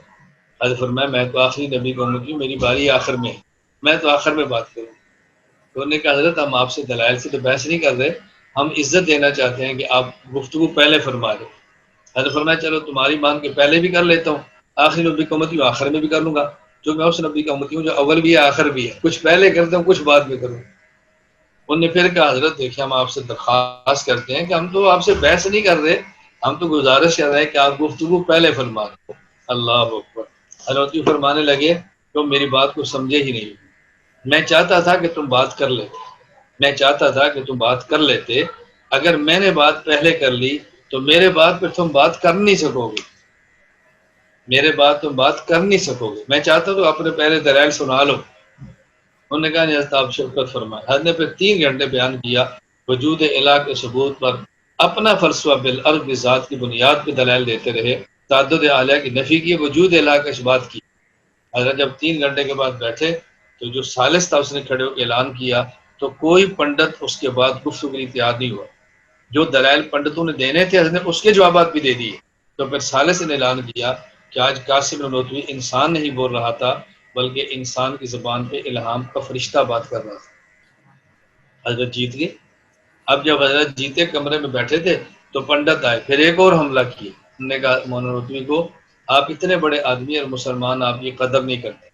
حضرت فرمایا میں تو آخری نبی کا امتی ہوں، میری باری آخر میں ہے، میں تو آخر میں بات کروں۔ تو انہوں نے کہا حضرت ہم آپ سے دلائل سے تو بحث نہیں کر رہے، ہم عزت دینا چاہتے ہیں کہ آپ گفتگو پہلے فرما دیں۔ حضرت فرمایا چلو تمہاری مان کے پہلے بھی کر لیتا ہوں، آخری نبی کا امتی ہوں آخر میں بھی کر لوں گا، جو میں اس نبی کا امتی ہوں جو اول بھی ہے آخر بھی ہے، کچھ پہلے کرتا ہوں کچھ بعد میں کروں۔ انہوں نے پھر کہا حضرت دیکھیں ہم آپ سے درخواست کرتے ہیں کہ ہم تو آپ سے بحث نہیں کر رہے، ہم تو گزارش کر رہے ہیں کہ آپ گفتگو پہلے فرما دیں۔ اللہ اکبر۔ حضرت فرمانے لگے تم میری بات کو سمجھے ہی نہیں، میں چاہتا تھا کہ تم بات کر لیتے، میں چاہتا تھا کہ تم بات کر لیتے، اگر میں نے بات پہلے کر لی تو میرے بعد پھر تم بات کر نہیں سکو گے، میرے بعد تم بات کر نہیں سکو گے، میں چاہتا تو اپنے پہلے دلائل سنا لو۔ انہوں نے کہا حضرت آپ شفقت فرمائے۔ حضرت نے پھر 3 گھنٹے بیان کیا وجود الہ کے ثبوت پر، اپنا فلسفہ بالارض ذات کی بنیاد پہ دلائل دیتے رہے، تعدد اعلیٰ کی نفی کی، وجود الہ کا اس بات کی۔ حضرت جب 3 گھنٹے کے بعد بیٹھے تو جو ثالث تھا اس نے کھڑے ہو کے اعلان کیا، تو کوئی پنڈت اس کے بعد گفتگو کے لیے تیار نہیں ہوا۔ جو دلائل پنڈتوں نے دینے تھے حضرت نے اس کے جوابات بھی دے دیے۔ تو پھر ثالث نے اعلان کیا کہ آج قاسم ننوتوی انسان نہیں بول رہا تھا بلکہ انسان کی زبان پہ الہام کا فرشتہ بات کر رہا تھا۔ حضرت جیت گئے۔ اب جب حضرت جیتے کمرے میں بیٹھے تھے تو پنڈت آئے، پھر ایک اور حملہ کیے۔ انہوں نے کہا مولانا ننوتوی کو آپ اتنے بڑے آدمی اور مسلمان آپ کی قدر نہیں کرتے،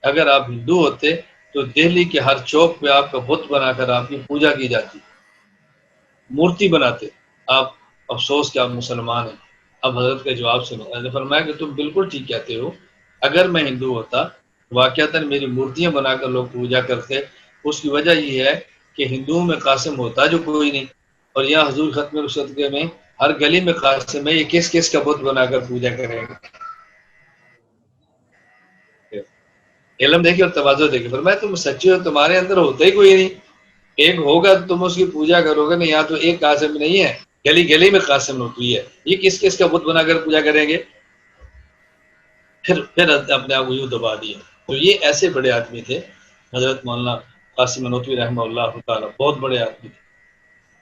اگر آپ ہندو ہوتے تو دہلی کے ہر چوک پہ آپ کا بت بنا کر آپ کی پوجا کی جاتی، مورتی بناتے، آپ افسوس کہ آپ مسلمان ہیں۔ اب حضرت کا جواب سنو۔ حضرت فرمایا کہ تم بالکل ٹھیک کہتے ہو، اگر میں ہندو ہوتا واقعتاً میری مورتیاں بنا کر لوگ پوجا کرتے، اس کی وجہ یہ ہے کہ ہندوؤں میں قاسم ہوتا جو کوئی نہیں، اور یہاں حضور ختم رسالت میں ہر گلی میں قاسم ہے، یہ کس کس کا بت بنا کر پوجا کریں گے؟ علم دیکھیے اور تواضع دیکھیے۔ فرمایا تم سچے ہو، تمہارے اندر ہوتا ہی کوئی نہیں، ایک ہوگا تو تم اس کی پوجا کرو گے نا، یہاں تو ایک قاسم نہیں ہے، گلی گلی میں قاسم ہوتی ہے، یہ کس کس کا بت بنا کر پوجا کریں گے؟ پھر اپنے آپ کو یوں دبا دیا۔ تو یہ ایسے بڑے آدمی تھے حضرت مولانا قاسم ننوتوی رحمہ اللہ تعالیٰ، بہت بڑے آدمی تھے۔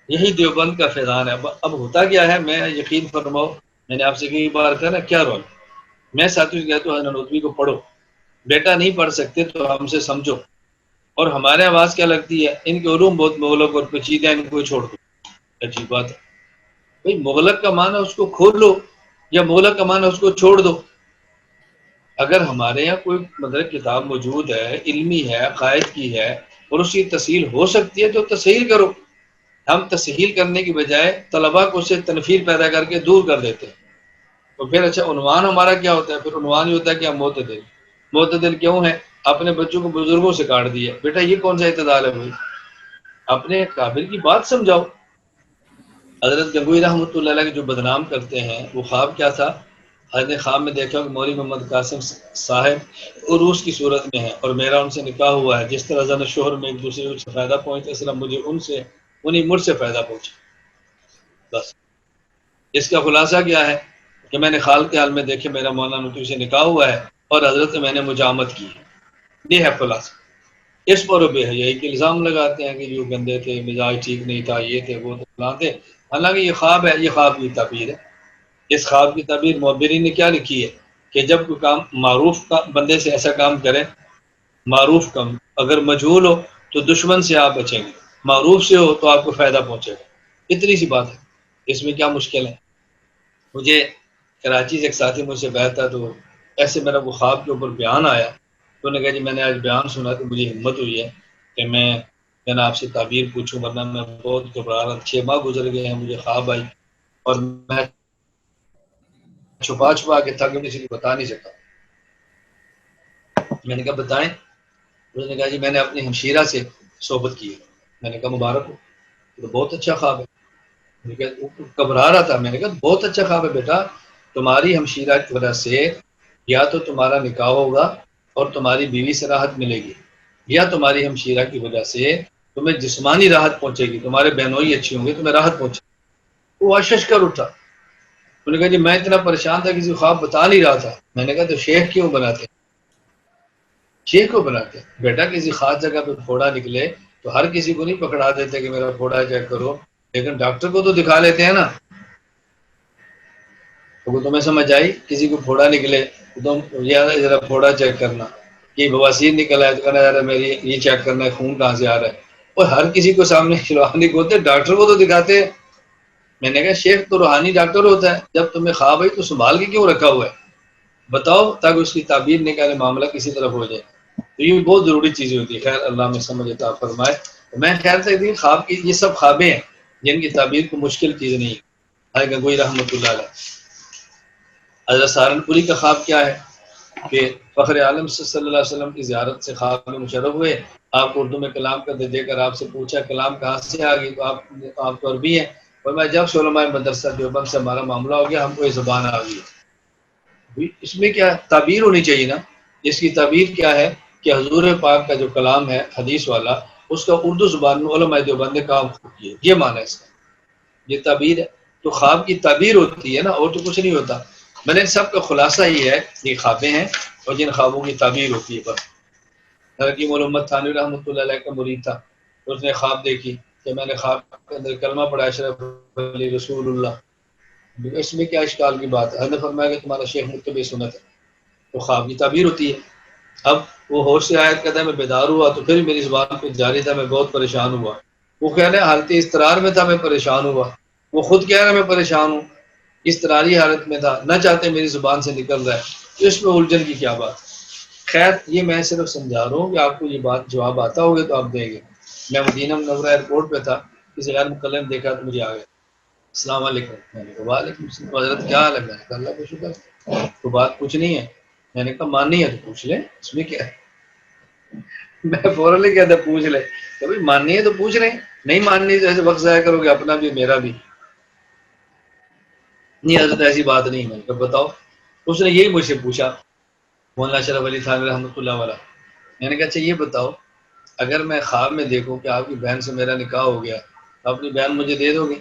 یہی دیوبند کا فیضان ہے۔ اب ہوتا کیا ہے، میں یقین فرماؤ، میں نے آپ سے کئی بار کہا نا کیا رول، میں ساتھیوں سے کہتا ہوں حضرت ننوتوی کو پڑھو، بیٹا نہیں پڑھ سکتے تو ہم سے سمجھو، اور ہمارے آواز کیا لگتی ہے، ان کے علوم بہت مغلق اور پیچیدہ، ان کو چھوڑ دو۔ عجیب بات ہے بھائی، مغلق کا معنی اس کو کھول لو یا مغلق کا معنی اس کو چھوڑ دو۔ اگر ہمارے یہاں کوئی مطلب کتاب موجود ہے، علمی ہے، عقائد کی ہے، اور اس کی تسہیل ہو سکتی ہے تو تسہیل کرو۔ ہم تسہیل کرنے کی بجائے طلباء کو اسے تنفیر پیدا کر کے دور کر دیتے ہیں۔ تو پھر اچھا عنوان ہمارا کیا ہوتا ہے؟ پھر عنوان یہ ہوتا ہے کہ ہم معتدل۔ معتدل کیوں ہے؟ اپنے بچوں کو بزرگوں سے کاٹ دیا۔ بیٹا یہ کون سا اعتدال ہے بھائی؟ اپنے قابل کی بات سمجھاؤ۔ حضرت گنگوئی رحمۃ اللہ علیہ جو بدنام کرتے ہیں وہ خواب کیا تھا حضرت نے خواب میں دیکھا کہ مولوی محمد قاسم صاحب عروس کی صورت میں ہے اور میرا ان سے نکاح ہوا ہے. جس طرح زن شوہر میں ایک دوسرے کو فائدہ پہنچا اس طرح مجھے انہیں مجھ سے فائدہ پہنچا. بس اس کا خلاصہ کیا ہے کہ میں نے خال کے حال میں دیکھے میرا مولانا نطوی سے نکاح ہوا ہے اور حضرت سے میں نے مجامت کی. یہ ہے خلاصہ. اس پر وہ بے حیائی کے الزام لگاتے ہیں کہ جو گندے تھے، مزاج ٹھیک نہیں تھا، یہ تھے وہ تھے. حالانکہ یہ خواب ہے، یہ خواب کی تعبیر ہے. اس خواب کی تعبیر معبرین نے کیا لکھی ہے کہ جب کوئی کام معروف کا بندے سے ایسا کام کرے، معروف کام اگر مجہول ہو تو دشمن سے آپ بچیں گے، معروف سے ہو تو آپ کو فائدہ پہنچے گا. اتنی سی بات ہے، اس میں کیا مشکل ہے. مجھے کراچی سے ایک ساتھی مجھ سے بیٹھا تھا، تو ایسے میرا وہ خواب کے اوپر بیان آیا تو نے کہا جی میں نے آج بیان سنا تو مجھے ہمت ہوئی ہے کہ میں نے آپ سے تعبیر پوچھوں، ورنہ میں بہت گھبرا رہا. 6 ماہ گزر گئے ہیں، مجھے خواب آئی اور میں چھپا کے تھا کہ کسی کو بتا نہیں سکا. میں نے کہا بتائیں. اس نے کہا جی میں نے اپنی ہمشیرہ سے صحبت کی ہے. میں نے کہا مبارک ہو، تو بہت اچھا خواب ہے. گھبرا رہا تھا. میں نے کہا بہت اچھا خواب ہے بیٹا، تمہاری ہمشیرہ کی وجہ سے یا تو تمہارا نکاح ہوگا اور تمہاری بیوی سے راحت ملے گی، یا تمہاری ہمشیرہ کی وجہ سے تمہیں جسمانی راحت پہنچے گی، تمہارے بہنوئی اچھی ہوں گی، تمہیں راحت پہنچے گی. وہ اشش کر اٹھا. انہوں نے کہا جی میں اتنا پریشان تھا، کسی کو خواب بتا نہیں رہا تھا. میں نے کہا تو شیخ کیوں بناتے، شیخ کو بناتے بیٹا. کسی خاص جگہ پہ پھوڑا نکلے تو ہر کسی کو نہیں پکڑا دیتے کہ میرا پھوڑا چیک کرو، لیکن ڈاکٹر کو تو دکھا لیتے ہیں نا. تو تمہیں سمجھ آئی، کسی کو پھوڑا نکلے تو تم یہ ذرا پھوڑا چیک کرنا، کہ بواسیر نکل آئے تو کہنا یار میری یہ چیک کرنا ہے خون کہاں سے آ رہا ہے. اور ہر کسی کو سامنے کھلوانے کو ہوتے، ڈاکٹر کو تو دکھاتے ہیں. میں نے کہا شیخ تو روحانی ڈاکٹر ہوتا ہے، جب تمہیں خواب آئی تو سنبھال کے کیوں رکھا ہوا ہے، بتاؤ تاکہ اس کی تعبیر نکالے معاملہ کسی طرف ہو جائے. تو یہ بہت ضروری چیزیں ہوتی ہے. خیر اللہ میں سمجھ عطا فرمائے. میں خیال سے خواب کی یہ سب خوابیں ہیں جن کی تعبیر کو مشکل چیز نہیں ہے. کوئی رحمۃ اللہ علیہ حضرت سہارنپوری کا خواب کیا ہے کہ فخر عالم صلی اللہ علیہ وسلم کی زیارت سے خواب میں مشرف ہوئے. آپ کو اردو میں کلام کا دے کر آپ سے پوچھا کلام کہاں سے آ گئی، تو آپ تو عربی ہیں. اور میں جب علماء مدرسہ دیوبند سے ہمارا معاملہ ہو گیا ہم کو یہ زبان آ گئی. اس میں کیا تعبیر ہونی چاہیے نا. اس کی تعبیر کیا ہے کہ حضور پاک کا جو کلام ہے حدیث والا، اس کا اردو زبان میں علماء دیوبند نے کام کیا، یہ معنی ہے اس کا، یہ تعبیر ہے. تو خواب کی تعبیر ہوتی ہے نا، اور تو کچھ نہیں ہوتا. میں نے سب کا خلاصہ یہ ہے، یہ خوابیں ہیں اور جن خوابوں کی تعبیر ہوتی ہے. بس حکیم محمد تھانوی رحمۃ اللہ علیہ کا مرید تھا، اس نے خواب دیکھی کہ میں نے خواب کے اندر کلمہ پڑھا اشرف علی رسول اللہ. اس میں کیا اشکال کی بات ہے. حضرت نے فرمایا کہ تمہارا شیخ متبع سنت ہے. تو خواب کی تعبیر ہوتی ہے. اب وہ ہوش سے آیت کہتا ہے میں بیدار ہوا تو پھر میری زبان پہ جاری تھا، میں بہت پریشان ہوا. وہ کہہ رہے ہیں حالت اضطرار میں تھا میں پریشان ہوا. وہ خود کہہ رہا ہے میں پریشان ہوں، اضطراری حالت میں تھا، نہ چاہتے میری زبان سے نکل رہا ہے. اس میں الجھن کی کیا بات. خیر یہ میں صرف سمجھا رہا ہوں کہ آپ کو یہ بات جواب آتا ہوگا تو آپ دیں گے. میں مدینہ منورہ ایئرپورٹ پہ تھا، کسی غیر مکلم دیکھا تو مجھے آ گیا السلام علیکم. میں نے کہا وعلیکم السلام حضرت کیا حال ہے. میں نے کہا اللہ کا شکر. تو بات کچھ نہیں ہے. میں نے کہا ماننی ہے تو پوچھ لیں، اس میں کیا ہے. میں فوراً لے کہتا پوچھ لے. کبھی ماننی ہے تو پوچھ لیں، نہیں ماننی تو ایسے وقت ضائع کرو گے اپنا بھی میرا بھی. نہیں حضرت ایسی بات نہیں. میں نے کہا بتاؤ. اس نے یہی مجھ سے پوچھا، مولانا اشرف علی تھانوی رحمۃ اللہ والا. میں نے کہا اچھا یہ بتاؤ اگر میں خواب میں دیکھوں کہ آپ کی بہن سے میرا نکاح ہو گیا تو اپنی بہن مجھے دے دو گے.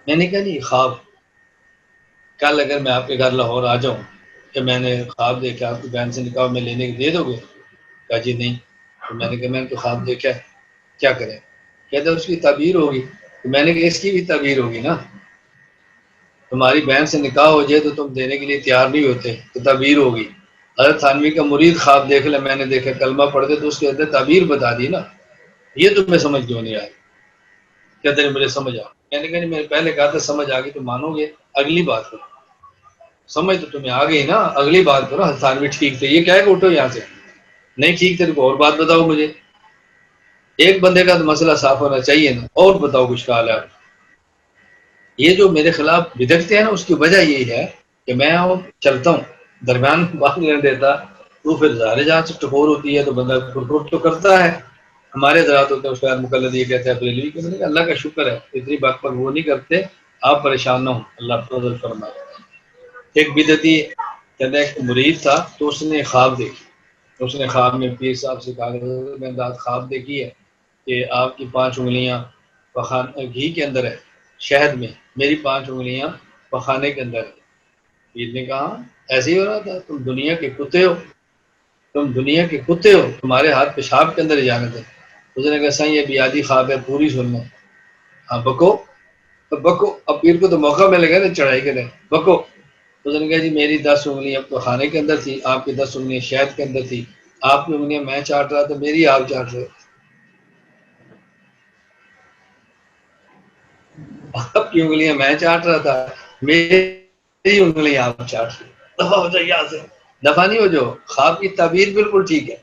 میں نے کہا نہیں خواب، کل اگر میں آپ کے گھر لاہور آ جاؤں کہ میں نے خواب دیکھا آپ کی بہن سے نکاح میں لینے کے دے دو گے. کہا جی نہیں. تو میں نے کہا میں نے تو خواب دیکھا ہے کیا کریں. کہتے اس کی تعبیر ہوگی. تو میں نے کہا اس کی بھی تعبیر ہوگی نا. تمہاری بہن سے نکاح ہو جائے تو تم دینے کے لیے تیار نہیں ہوتے تو تعبیر ہوگی. حضرت تھانوی کا مرید خواب دیکھ لے میں نے دیکھا کلمہ پڑھ دے تو اس کے اندر تعبیر بتا دی نا. یہ تمہیں سمجھ کیوں نہیں آئی. کہتے ہیں مجھے سمجھ آ. میں نے کہا میں پہلے کہا تھا سمجھ آ گئی تو مانو گے. اگلی بات کرو. سمجھ تو تمہیں آ گئی نا، اگلی بات کرو. حضرت تھانوی ٹھیک تھے، یہ کہہ کہ اٹھو یہاں سے. نہیں ٹھیک تھے تو اور بات بتاؤ مجھے. ایک بندے کا تو مسئلہ صاف ہونا چاہیے نا. اور بتاؤ کچھ حال ہے. یہ جو میرے خلاف بدکتے ہیں نا اس کی وجہ یہی ہے کہ میں چلتا ہوں درمیان بات نہیں دیتا تو پھر ظاہر جہاں سے ٹکور ہوتی ہے تو بندہ پرپر تو کرتا ہے. ہمارے ذرات ہوتے ہیں اس کا مقلد یہ کہتے ہیں بریلوی کے. اللہ کا شکر ہے اتنی بات پر وہ نہیں کرتے. آپ پریشان نہ ہوں، اللہ فضل فرمائے۔ ایک بدعتی کہتے ایک مرید تھا، تو اس نے خواب دیکھی، اس نے خواب میں پیر صاحب سے کہا کہ میں نے خواب دیکھی ہے کہ آپ کی 5 انگلیاں گھی کے اندر ہے، شہد میں، میری 5 انگلیاں پخانے کے اندر ہے۔ پیر نے کہا ایسے ہی ہو رہا تھا، تم دنیا کے کتے ہو، تم دنیا کے کتے ہو، تمہارے ہاتھ پیشاب کے اندر اجازت ہے۔ اس نے کہا سائیں یہ بیادی خواب ہے، پوری سننا۔ ہاں بکو، تو بکو، اب پیر کو تو موقع ملے گا نا چڑھائی کے لیے، بکو۔ اس نے کہا جی میری 10 انگلیاں پخانے کے اندر تھی، آپ کی 10 انگلیاں شہد کے اندر تھی، آپ کی انگلیاں میں چاٹ رہا تھا، میری آپ چاٹ رہے، آپ کی انگلیاں میں چاٹ رہا تھا، میری انگلیاں آپ چاٹ رہے۔ دفعہ ہو جائے یہاں سے، دفعہ نہیں ہو جو۔ خواب کی تعبیر بالکل ٹھیک ہے،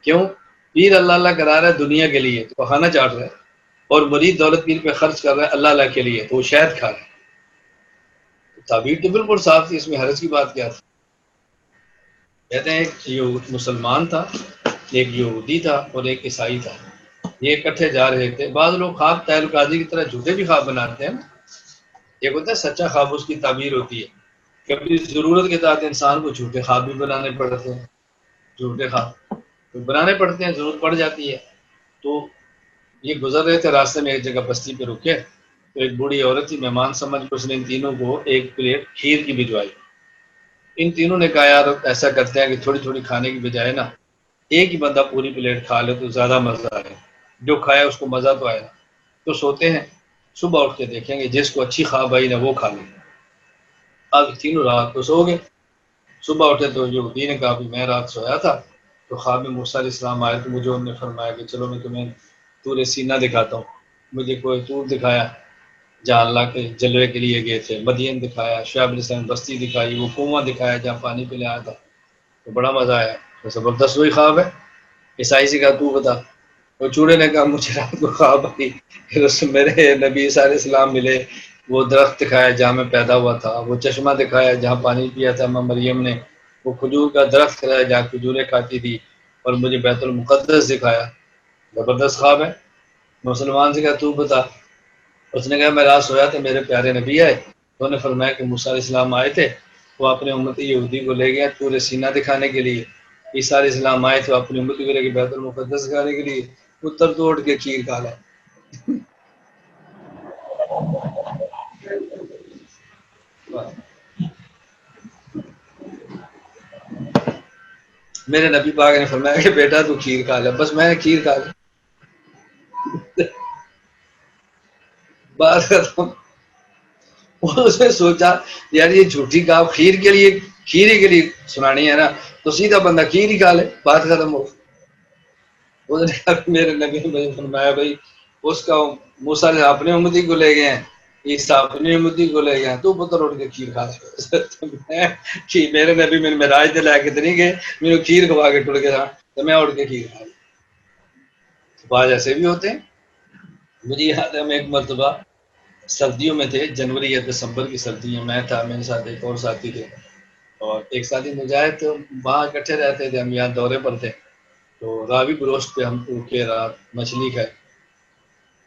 کیوں؟ پیر اللہ اللہ کرا رہا ہے دنیا کے لیے تو کھانا چاٹ رہا ہے، اور مرید دولت پیر پہ خرچ کر رہا ہے اللہ اللہ کے لیے تو وہ شہد کھا رہا ہے۔ تعبیر تو بالکل صاف تھی، اس میں حرج کی بات کیا تھی؟ کہتے ہیں ایک مسلمان تھا، ایک یہودی تھا اور ایک عیسائی تھا، یہ اکٹھے جا رہے تھے۔ بعض لوگ خواب طاہر القادری کی طرح جھوٹے بھی خواب بناتے ہیں نا، ایک ہوتا ہے سچا خواب، اس کی تعبیر ہوتی ہے۔ کبھی ضرورت کے تحت انسان کو جھوٹے خواب بھی بنانے پڑتے ہیں، جھوٹے خواب تو بنانے پڑتے ہیں، ضرورت پڑ جاتی ہے۔ تو یہ گزر رہے تھے، راستے میں ایک جگہ بستی پہ رکے، تو ایک بوڑھی عورت تھی، مہمان سمجھ کر اس نے ان تینوں کو ایک پلیٹ کھیر کی بھجوائی۔ ان تینوں نے کہا یار ایسا کرتے ہیں کہ تھوڑی تھوڑی کھانے کی بجائے نا ایک ہی بندہ پوری پلیٹ کھا لے تو زیادہ مزہ آئے، جو کھائے اس کو مزہ تو آئے۔ تو سوتے ہیں، صبح اٹھ کے دیکھیں گے جس کو اچھی خواب آئی نا وہ کھا لیں۔ اب تینوں رات تو سو گئے، صبح اٹھے تو جو نے کہا کہ میں رات سویا تھا تو خواب میں موسیٰ علیہ السلام آئے، تو مجھے انہوں نے فرمایا کہ چلو میں تمہیں طور سینہ دکھاتا ہوں۔ مجھے کوئی طور دکھایا جہاں اللہ کے جلوے کے لیے گئے تھے، مدین دکھایا، شعیب علیہ السلام بستی دکھائی، وہ کنواں دکھایا جہاں پانی پہ لے آیا تھا، تو بڑا مزہ آیا، تو زبردست وہی خواب ہے۔ عیسائی سے کہا تو بتا، وہ چوڑے نے کہا مجھے رات کو خواب آئی کہ میرے نبی عیسیٰ علیہ السلام ملے، وہ درخت دکھایا جہاں میں پیدا ہوا تھا، وہ چشمہ دکھایا جہاں پانی پیا تھا ماں مریم نے، وہ کھجور کا درخت دکھایا جہاں کھجوریں کھاتی تھی، اور مجھے بیت المقدس دکھایا۔ زبردست خواب ہے۔ مسلمان سے کہا تو بتا، اس نے کہا میں رات سویا تھا، میرے پیارے نبی آئے، انہوں نے فرمایا کہ موسیٰ علیہ السلام آئے تھے، وہ اپنے امتی یہودی کو لے گیا طور سینہ دکھانے کے لیے، عیسیٰ علیہ السلام آئے تھے اپنی امتی کو لے کے بیت المقدس دکھانے کے لیے، اتر تو اٹھ کے کھیر کھا لے۔ میرے نبی پاک نے فرمایا کہ بیٹا تو کھیر کھا لے، بس میں نے کھیر کھا لی، بات ختم۔ اس نے سوچا یار یہ جھوٹی کہا کھیر کے لیے، کھیر ہی کے لیے سنانی ہے نا، تو سیدھا بندہ کھیر ہی کھا لے، بات ختم ہو۔ اس نے کہا میرے نبی نے مجھے فرمایا بھائی اس کا موسیٰ نے اپنے امتی کو لے گئے ہیں، عیسیٰ اپنی امتی کو لے گئے ہیں، تو پتر اٹھ کے کھیر کھا لے۔ میرے نبی میرے معراج تے لے کے تو نہیں گئے، میرے کھیر کھوا کے ٹر کے تھا تو میں اٹھ کے کھیر کھا لی۔ بعض ایسے بھی ہوتے ہیں۔ مجھے یاد ہے میں ایک مرتبہ سردیوں میں تھے، جنوری یا دسمبر کی سردیاں، میں تھا، میرے ساتھ ایک اور ساتھی تھے، اور ایک ساتھی مجاہد تھے، وہاں اکٹھے رہتے تھے، ہم یہاں دورے پر تھے، تو راوی گروشت پہ ہم رکے، رات مچھلی کھائے،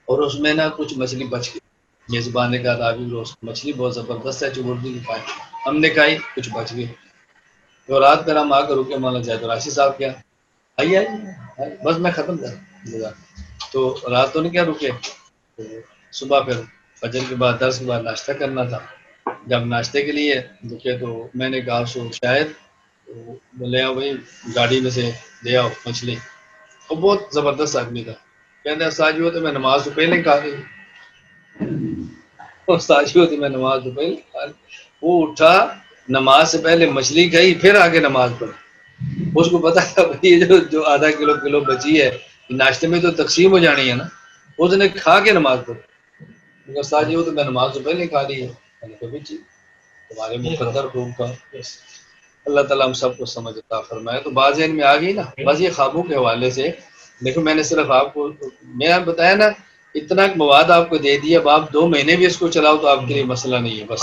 اور اس میں نا کچھ مچھلی بچ گئی۔ میزبان نے کہا راوی گروشت مچھلی بہت زبردست ہے، چبردی کی کھائے، ہم نے کھائی، کچھ بچ گئی، تو رات پر ہم آ کر رکے، مولانا جاہد راشد صاحب کیا آئیے آئیے، بس میں ختم کر تو رات تو نہیں کیا رکے، تو صبح پھر فجر کے بعد درس کے بعد ناشتہ کرنا تھا، جب ناشتے کے لیے رکے تو میں نے کہا سو شاید تو لے آؤ بھائی گاڑی میں سے لے آؤ مچھلی، وہ بہت زبردست آدمی تھا، کہتے ہیں ساجی ہوتے میں نماز تو پہلے کھا گئی، اور ساجی ہوتی میں نماز تو پہلے کھا لی۔ وہ اٹھا نماز سے پہلے مچھلی کھائی پھر آگے نماز پڑھی، اس کو پتا تھا بھائی یہ جو آدھا کلو بچی ہے ناشتے میں تو تقسیم ہو جانی ہے نا، اس نے کھا کے نماز پڑھی، ساجی ہو تو میں نماز تو پہلے کھا لی ہے، میں نے کہا بھی جی تمہارے مقدر خوب کا۔ اللہ تعالیٰ ہم سب کو سمجھ عطا فرمائے۔ تو بات ذہن میں آ گئی نا، بس یہ خوابوں کے حوالے سے دیکھو، میں نے صرف آپ کو میں بتایا نا اتنا مواد آپ کو دے دیا، اب آپ 2 مہینے بھی اس کو چلاؤ تو آپ کے لیے مسئلہ نہیں ہے، بس